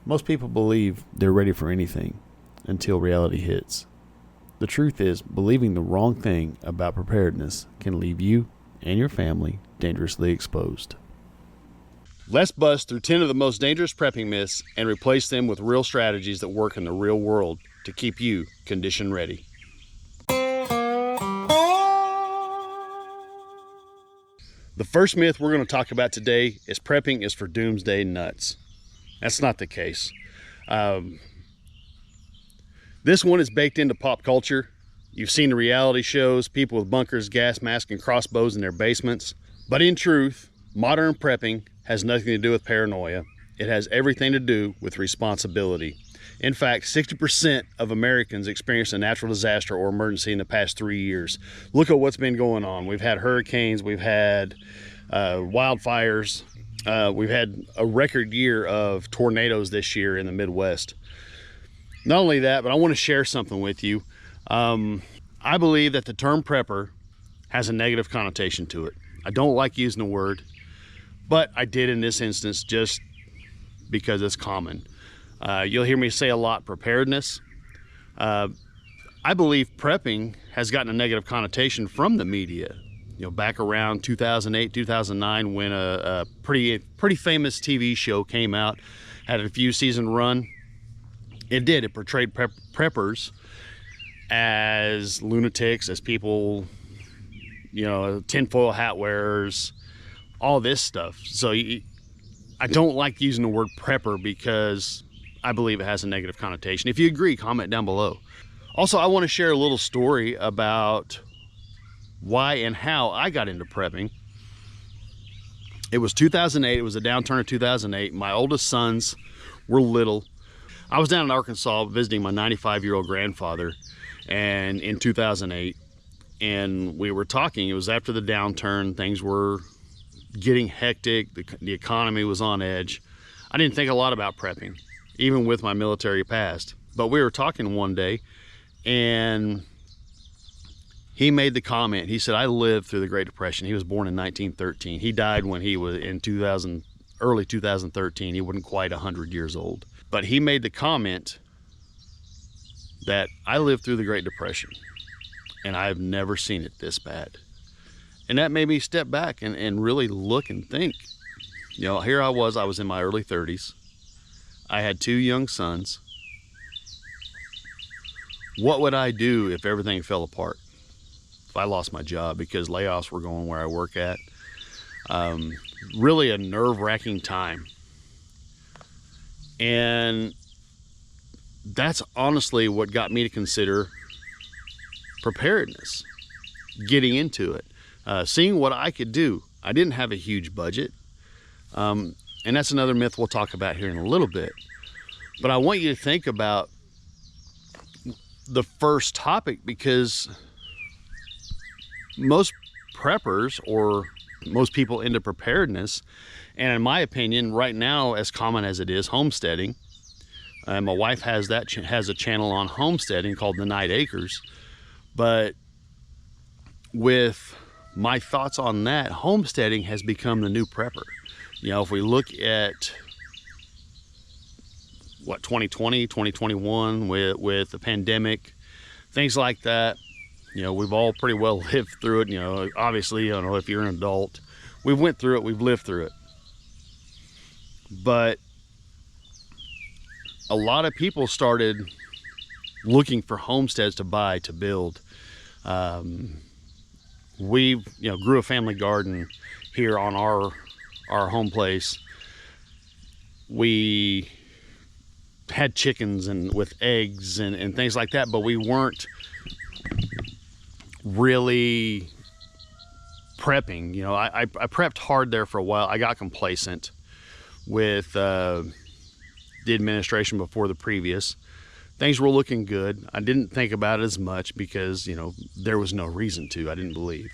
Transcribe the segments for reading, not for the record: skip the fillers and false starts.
Most people believe they're ready for anything until reality hits. The truth is, believing the wrong thing about preparedness can leave you and your family dangerously exposed. Let's bust through 10 of the most dangerous prepping myths and replace them with real strategies that work in the real world to keep you condition ready. The first myth we're going to talk about today is prepping is for doomsday nuts. That's not the case. This one is baked into pop culture. You've seen the reality shows, people with bunkers, gas masks, and crossbows in their basements. But in truth, modern prepping has nothing to do with paranoia. It has everything to do with responsibility. In fact, 60% of Americans experienced a natural disaster or emergency in the past 3 years. Look at what's been going on. We've had hurricanes, we've had wildfires, we've had a record year of tornadoes this year in the Midwest. Not only that, but I want to share something with you. I believe that the term prepper has a negative connotation to it. I don't like using the word, but I did in this instance just because it's common. You'll hear me say a lot preparedness. I believe prepping has gotten a negative connotation from the media. You know, back around 2008, 2009, when a pretty famous TV show came out, had a few season run. It portrayed preppers as lunatics, as people, you know, tinfoil hat wearers, all this stuff. So I don't like using the word prepper because I believe it has a negative connotation. If you agree, comment down below. Also, I want to share a little story about why and how I got into prepping. It was 2008. It was a downturn of 2008. My oldest sons were little. I was down in Arkansas visiting my 95-year-old grandfather, and in 2008, and we were talking. It was after the downturn. Things were getting hectic. The economy was on edge. I didn't think a lot about prepping, even with my military past. But we were talking one day, and he made the comment. He said, I lived through the Great Depression. He was born in 1913. He died when he was in early 2013. He wasn't quite 100 years old. But he made the comment that I lived through the Great Depression and I've never seen it this bad. And that made me step back and really look and think. You know, here I was in my early 30s. I had 2 young sons. What would I do if everything fell apart? If I lost my job because layoffs were going where I work at? Really a nerve-wracking time. And that's honestly what got me to consider preparedness, getting into it, seeing what I could do. I didn't have a huge budget. And that's another myth we'll talk about here in a little bit. But I want you to think about the first topic, because most preppers, or most people into preparedness, and in my opinion, right now, as common as it is, homesteading. My wife has a channel on homesteading called The Night Acres. But with my thoughts on that, homesteading has become the new prepper. You know, if we look at 2020, 2021 with the pandemic, things like that, you know, we've all pretty well lived through it. You know, obviously, you know, if you're an adult, we've went through it, we've lived through it. But a lot of people started looking for homesteads to buy, to build. We, you know, grew a family garden here on our home place. We had chickens and with eggs and things like that, but we weren't really prepping. You know, I prepped hard there for a while. I got complacent with the administration before the previous. Things were looking good. I didn't think about it as much because, you know, there was no reason to. I didn't believe.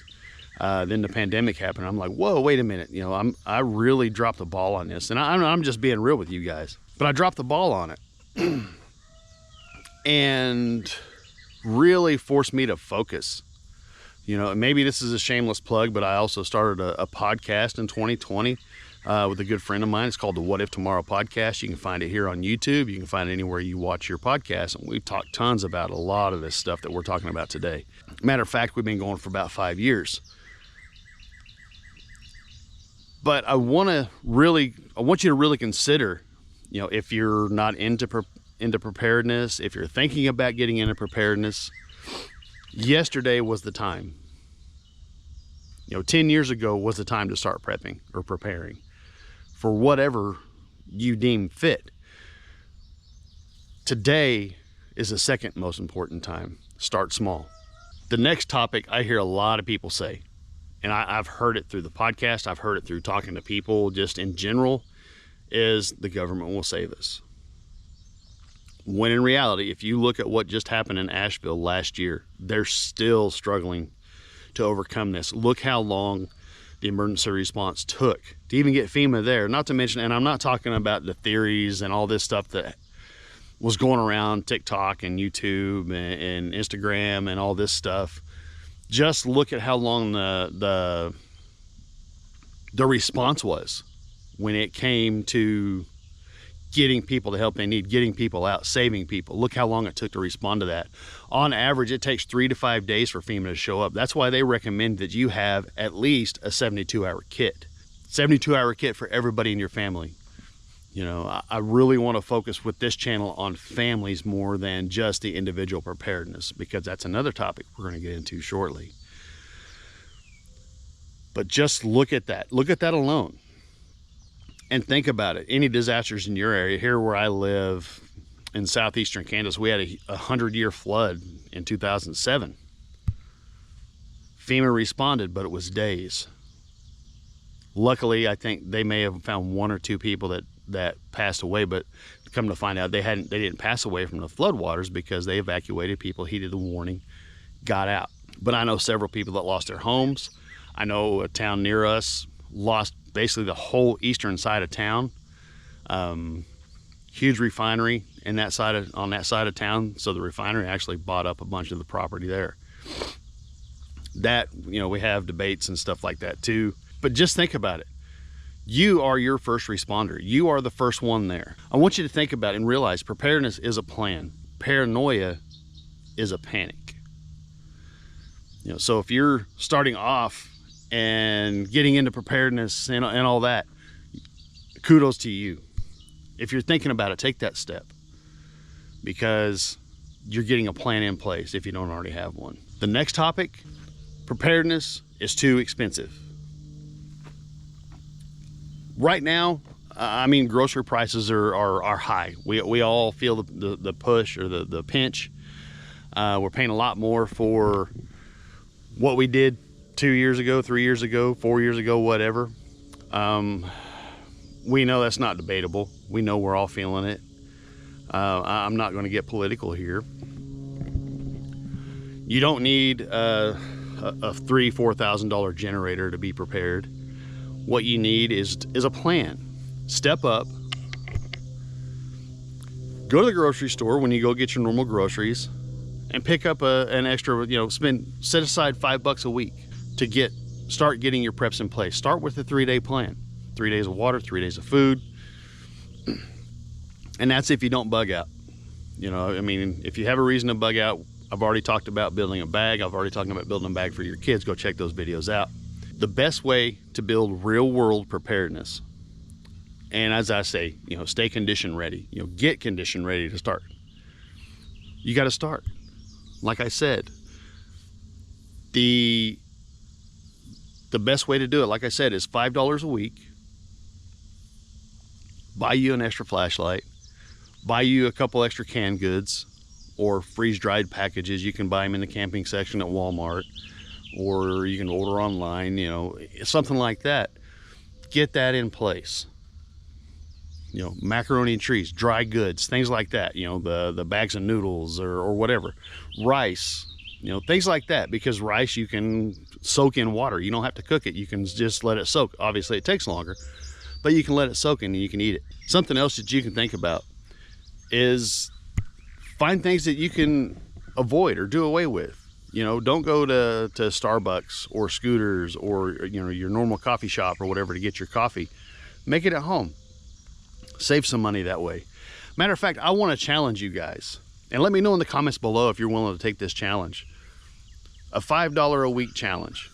Then the pandemic happened. I'm like, whoa, wait a minute. You know, I really dropped the ball on this. And I'm just being real with you guys. But I dropped the ball on it. And really forced me to focus. You know, maybe this is a shameless plug, but I also started a podcast in 2020 with a good friend of mine. It's called the What If Tomorrow podcast. You can find it here on YouTube. You can find it anywhere you watch your podcast. And we've talked tons about a lot of this stuff that we're talking about today. Matter of fact, we've been going for about 5 years. But I want you to really consider, if you're not into preparedness, if you're thinking about getting into preparedness, yesterday was the time. 10 years ago was the time to start prepping or preparing for whatever you deem fit. Today is the second most important time. Start small. The next topic I hear a lot of people say, and I've heard it through the podcast, I've heard it through talking to people just in general, is the government will save us. When in reality, if you look at what just happened in Asheville last year, they're still struggling to overcome this. Look how long the emergency response took to even get FEMA there. Not to mention, and I'm not talking about the theories and all this stuff that was going around TikTok and YouTube and Instagram and all this stuff. Just look at how long the response was when it came to getting people the help they need, getting people out, saving people. Look how long it took to respond to that. On average, it takes 3 to 5 days for FEMA to show up. That's why they recommend that you have at least a 72-hour kit. 72-hour kit for everybody in your family. I really want to focus with this channel on families more than just the individual preparedness, because that's another topic we're going to get into shortly. But just look at that. Look at that alone. And think about it. Any disasters in your area, here where I live in southeastern Kansas, we had a 100-year flood in 2007. FEMA responded, but it was days. Luckily, I think they may have found 1 or 2 people that passed away, but come to find out they didn't pass away from the floodwaters because they evacuated people, heeded the warning, got out. But I know several people that lost their homes. I know a town near us lost basically the whole eastern side of town. Huge refinery on that side of town, so the refinery actually bought up a bunch of the property there. That, we have debates and stuff like that too, but just think about it. You are your first responder. You are the first one there. I want you to think about it and realize preparedness is a plan. Paranoia is a panic. So if you're starting off and getting into preparedness and all that, kudos to you. If you're thinking about it, take that step, because you're getting a plan in place if you don't already have one. The next topic, preparedness is too expensive. Right now, grocery prices are high. We all feel the push or the pinch. We're paying a lot more for what we did 2 years ago, 3 years ago, 4 years ago, whatever. We know that's not debatable. We know we're all feeling it. I'm not going to get political here. You don't need a $3,000-$4,000 generator to be prepared. What you need is a plan. Step up. Go to the grocery store when you go get your normal groceries, and pick up an extra. Set aside $5 a week to start getting your preps in place. Start with a 3-day plan. 3 days of water, 3 days of food, and that's if you don't bug out. If you have a reason to bug out, I've already talked about building a bag. I've already talked about building a bag for your kids. Go check those videos out. The best way to build real world preparedness, and as I say, stay condition ready, get condition ready to start. You got to start. Like I said, the best way to do it, like I said, is $5 a week. Buy you an extra flashlight, buy you a couple extra canned goods or freeze-dried packages. You can buy them in the camping section at Walmart, or you can order online, something like that. Get that in place. Macaroni and cheese, dry goods, things like that, the bags of noodles or whatever. Rice, things like that, because rice you can soak in water. You don't have to cook it. You can just let it soak. Obviously it takes longer, but you can let it soak in and you can eat it. Something else that you can think about is find things that you can avoid or do away with. Don't go to Starbucks or Scooters or your normal coffee shop or whatever to get your coffee. Make it at home. Save some money that way. Matter of fact, I want to challenge you guys, and let me know in the comments below if you're willing to take this challenge. A $5 a week challenge.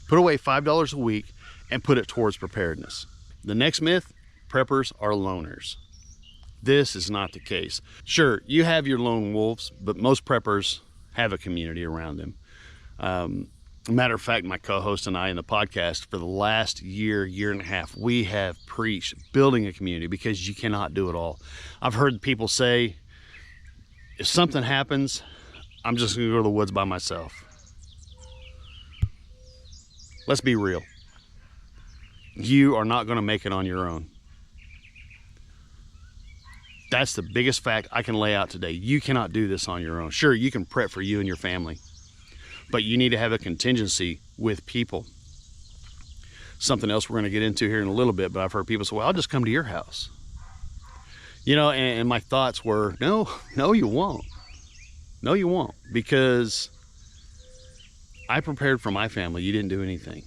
Put away $5 a week and put it towards preparedness. The next myth, preppers are loners. This is not the case. Sure, you have your lone wolves, but most preppers have a community around them. Matter of fact, my co-host and I in the podcast for the last year and a half, we have preached building a community because you cannot do it all. I've heard people say, if something happens, I'm just gonna go to the woods by myself. Let's be real. You are not gonna make it on your own. That's the biggest fact I can lay out today. You cannot do this on your own. Sure, you can prep for you and your family, but you need to have a contingency with people. Something else we're going to get into here in a little bit, but I've heard people say, well, I'll just come to your house. You know, and my thoughts were, no, you won't. No, you won't, because I prepared for my family. You didn't do anything.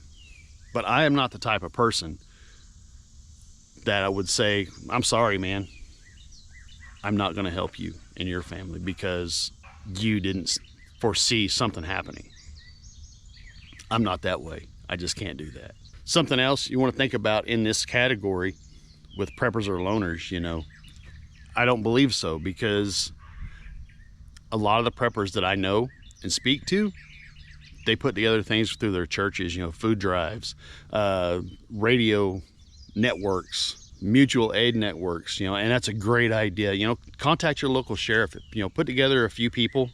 But I am not the type of person that I would say, I'm sorry, man. I'm not going to help you and your family because you didn't foresee something happening. I'm not that way. I just can't do that. Something else you want to think about in this category with preppers or loners, you know, I don't believe so, because a lot of the preppers that I know and speak to, they put together things through their churches, you know, food drives, radio networks, mutual aid networks, you know, and that's a great idea. You know, contact your local sheriff, you know, put together a few people,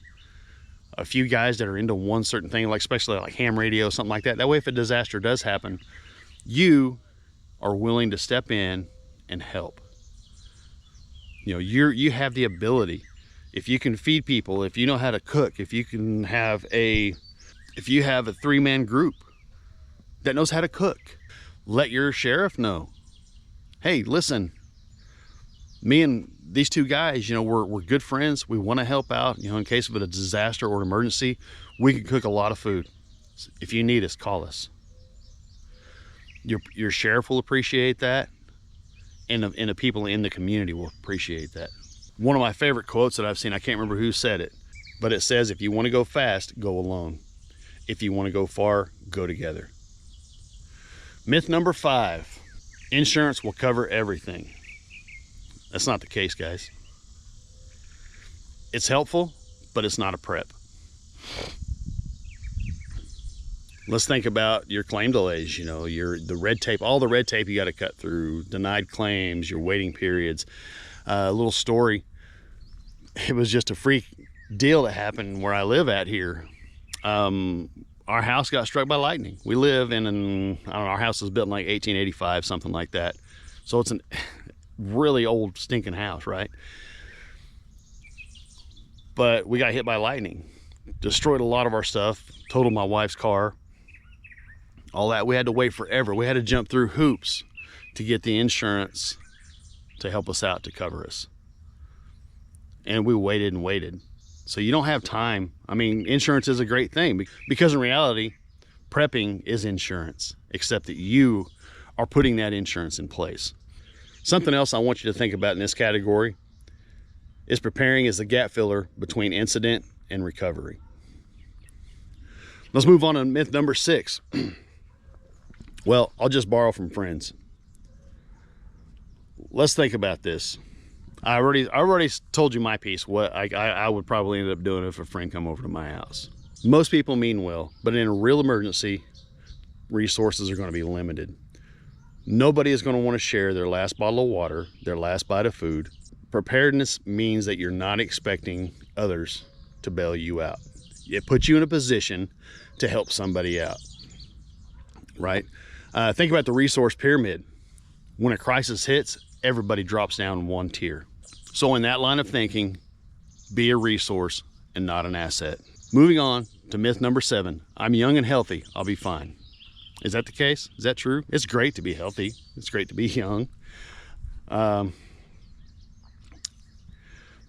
a few guys that are into one certain thing, like especially like ham radio, something like that. That way, if a disaster does happen, you are willing to step in and help. You know, you have the ability. If you can feed people, if you know how to cook, if you have a 3-man group that knows how to cook, let your sheriff know. Hey, listen, me and these two guys, you know, we're good friends. We want to help out, you know, in case of a disaster or emergency. We can cook a lot of food. If you need us, call us. Your sheriff will appreciate that, and the people in the community will appreciate that. One of my favorite quotes that I've seen, I can't remember who said it, but it says, if you want to go fast, go alone. If you want to go far, go together. Myth number 5, insurance will cover everything. That's not the case, guys. It's helpful, but it's not a prep. Let's think about your claim delays, you know, the red tape, all the red tape you got to cut through, denied claims, your waiting periods. A little story. It was just a freak deal that happened where I live at here. Our house got struck by lightning. We live in I don't know, our house was built in like 1885, something like that. So it's a really old stinking house, right? But we got hit by lightning. Destroyed a lot of our stuff, totaled my wife's car, all that. We had to wait forever. We had to jump through hoops to get the insurance to help us out, to cover us. And we waited and waited. So you don't have time. I mean, insurance is a great thing, because in reality, prepping is insurance, except that you are putting that insurance in place. Something else I want you to think about in this category is preparing as the gap filler between incident and recovery. Let's move on to myth number 6. Well, I'll just borrow from friends. Let's think about this. I already told you my piece, what I would probably end up doing if a friend come over to my house. Most people mean well, but in a real emergency, resources are going to be limited. Nobody is going to want to share their last bottle of water, their last bite of food. Preparedness means that you're not expecting others to bail you out. It puts you in a position to help somebody out, right? Think about the resource pyramid. When a crisis hits, everybody drops down in one tier. So in that line of thinking, be a resource and not an asset. Moving on to myth number 7. I'm young and healthy, I'll be fine. Is that the case? Is that true? It's great to be healthy. It's great to be young. But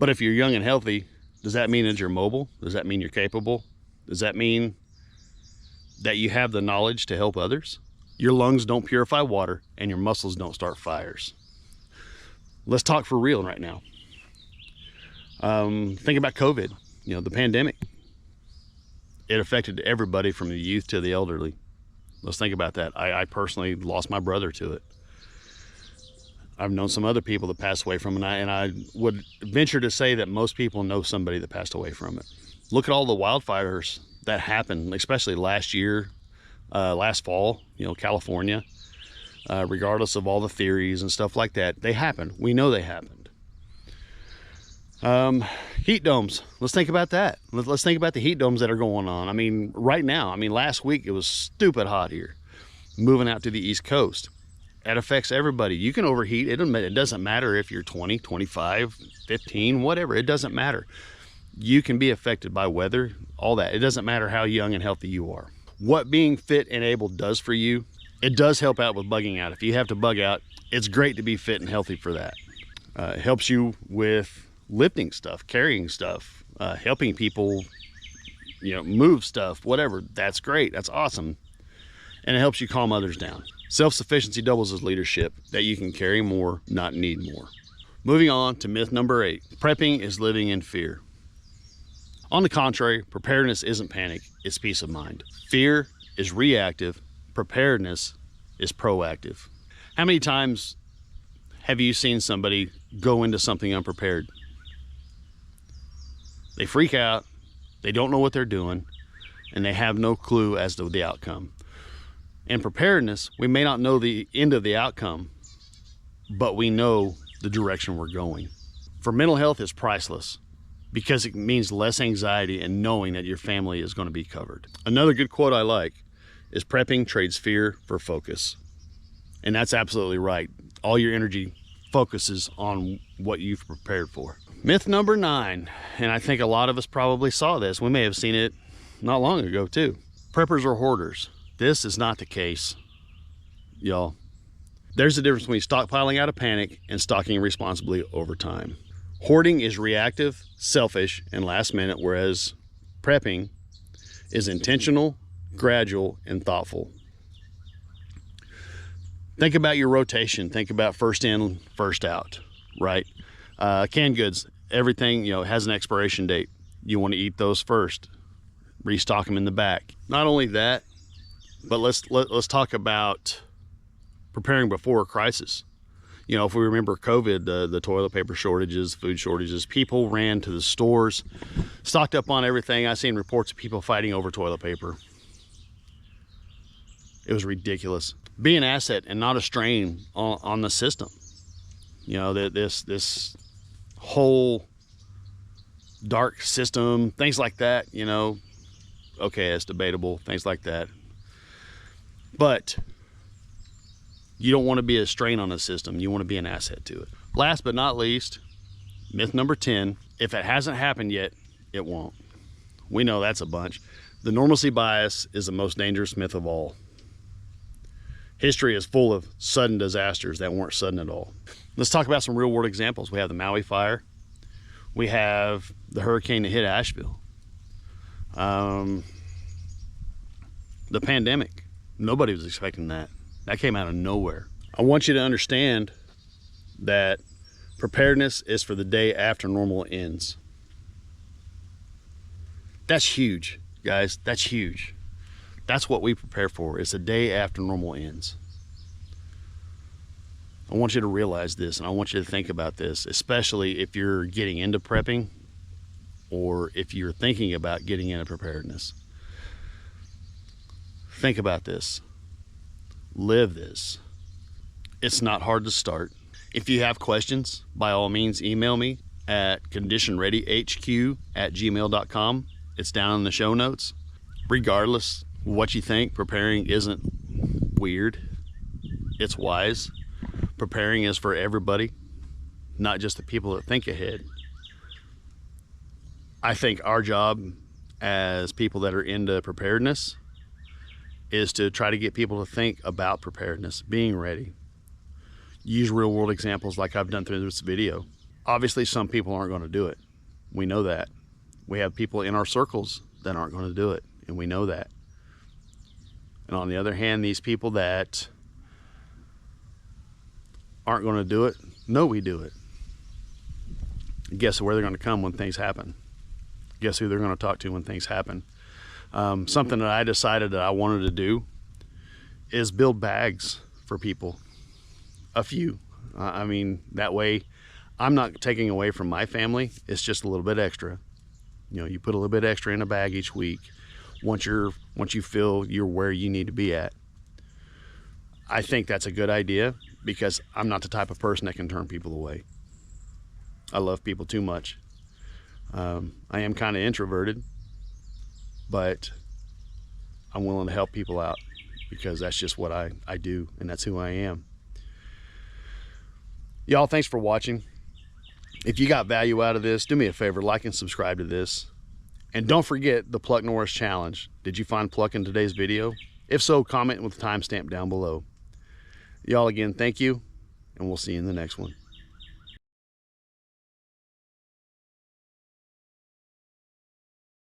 if you're young and healthy, does that mean that you're mobile? Does that mean you're capable? Does that mean that you have the knowledge to help others? your lungs don't purify water, and your muscles don't start fires. Let's talk for real right now. Think about COVID, the pandemic. It affected everybody from the youth to the elderly. Let's think about that. I personally lost my brother to it. I've known some other people that passed away from it, and I would venture to say that most people know somebody that passed away from it. Look at all the wildfires that happened, especially last year, last fall, California, regardless of all the theories and stuff like that. They happened. We know they happened. Heat domes. Let's think about that. Let's think about the heat domes that are going on. I mean, right now, last week it was stupid hot here, moving out to the East Coast. That affects everybody. You can overheat. It doesn't matter if you're 20, 25, 15, whatever. It doesn't matter. You can be affected by weather, all that. It doesn't matter how young and healthy you are. What being fit and able does for you, it does help out with bugging out. If you have to bug out, it's great to be fit and healthy for that. It helps you with lifting stuff, carrying stuff, helping people, move stuff, whatever. That's great. That's awesome. And it helps you calm others down. Self-sufficiency doubles as leadership, that you can carry more, not need more. Moving on to myth number 8. Prepping is living in fear. On the contrary, preparedness isn't panic, it's peace of mind. Fear is reactive, preparedness is proactive. How many times have you seen somebody go into something unprepared? They freak out, they don't know what they're doing, and they have no clue as to the outcome. In preparedness, we may not know the end of the outcome, but we know the direction we're going. For mental health, it's priceless because it means less anxiety and knowing that your family is going to be covered. Another good quote I like is prepping trades fear for focus. And that's absolutely right. All your energy focuses on what you've prepared for. Myth number 9, and I think a lot of us probably saw this. We may have seen it not long ago too. Preppers are hoarders. This is not the case, y'all. There's a difference between stockpiling out of panic and stocking responsibly over time. Hoarding is reactive, selfish, and last minute, whereas prepping is intentional, gradual, and thoughtful. Think about your rotation. Think about first in, first out, right? Canned goods, everything, has an expiration date. You want to eat those first, restock them in the back. Not only that, but let's talk about preparing before a crisis. If we remember COVID, the toilet paper shortages, food shortages, people ran to the stores, stocked up on everything. I've seen reports of people fighting over toilet paper. It was ridiculous. Be an asset and not a strain on the system. This whole dark system, things like that, okay, it's debatable, things like that. But you don't want to be a strain on the system. You want to be an asset to it. Last but not least, myth number 10, if it hasn't happened yet, it won't. We know that's a bunch. The normalcy bias is the most dangerous myth of all. History is full of sudden disasters that weren't sudden at all. Let's talk about some real world examples. We have the Maui fire. We have the hurricane that hit Asheville. The pandemic. Nobody was expecting that. That came out of nowhere. I want you to understand that preparedness is for the day after normal ends. That's huge, guys. That's huge. That's what we prepare for. It's the day after normal ends. I want you to realize this, and I want you to think about this, especially if you're getting into prepping or if you're thinking about getting into preparedness. Think about this. Live this. It's not hard to start. If you have questions, by all means, email me at conditionreadyhq@gmail.com. It's down in the show notes. Regardless what you think, preparing isn't weird. It's wise. Preparing is for everybody, not just the people that think ahead. I think our job as people that are into preparedness is to try to get people to think about preparedness, being ready. Use real world examples like I've done through this video. Obviously, some people aren't going to do it. We know that. We have people in our circles that aren't going to do it, and we know that. And on the other hand, these people that aren't going to do it know we do it. Guess where they're going to come when things happen. Guess who they're going to talk to when things happen. Something that I decided that I wanted to do is build bags for people. A few. I mean, that way I'm not taking away from my family. It's just a little bit extra. You know, you put a little bit extra in a bag each week once you feel you're where you need to be at. I think that's a good idea because I'm not the type of person that can turn people away. I love people too much. I am kind of introverted, but I'm willing to help people out because that's just what I do, and that's who I am. Y'all, thanks for watching. If you got value out of this, do me a favor, like and subscribe to this. And don't forget the Pluck Norris Challenge. Did you find pluck in today's video? If so, comment with a timestamp down below. Y'all, again, thank you, and we'll see you in the next one.